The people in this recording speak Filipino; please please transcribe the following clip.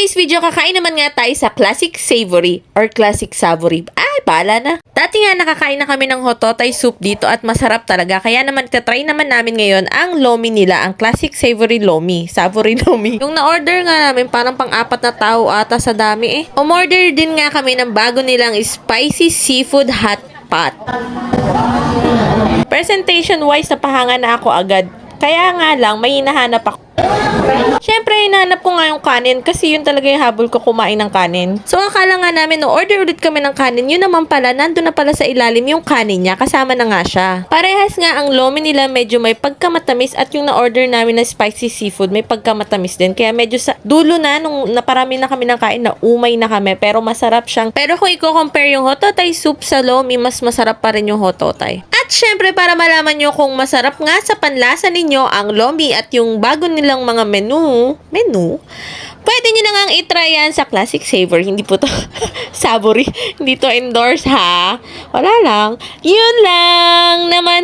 today's video, kakain naman nga tayo sa classic savory or classic savory. Ay, bahala na. Dati nga nakakain na kami ng hototay soup dito at masarap talaga. Kaya naman try naman namin ngayon ang lomi nila, ang classic savory lomi. Savory lomi. Yung na-order nga namin parang pang-apat na tao ata sa dami eh. Umorder din nga kami ng bago nilang spicy seafood hot pot. Presentation wise, napahanga na ako agad. Kaya nga lang, may hinahanap ako. Siyempre, hinahanap ko nga yung kanin kasi yun talaga yung habol ko kumain ng kanin. So, akala nga namin, no, order ulit kami ng kanin. Yun naman pala, nandun na pala sa ilalim yung kanin niya. Kasama na nga siya. Parehas nga ang lomi nila medyo may pagkamatamis at yung na-order namin na spicy seafood may pagkamatamis din. Kaya medyo sa dulo na, nung naparami na kami ng kain, na umay na kami. Pero masarap siyang. Pero kung i-compare yung hototay soup sa lomi, mas masarap pa rin yung hototay. At syempre, para malaman nyo kung masarap nga sa panlasa ninyo ang lomi at yung bago nilang mga menu, pwede nyo na nga i-try yan sa Classic Savory. Hindi po to savory. Hindi to endorse ha. Wala lang. Yun lang naman.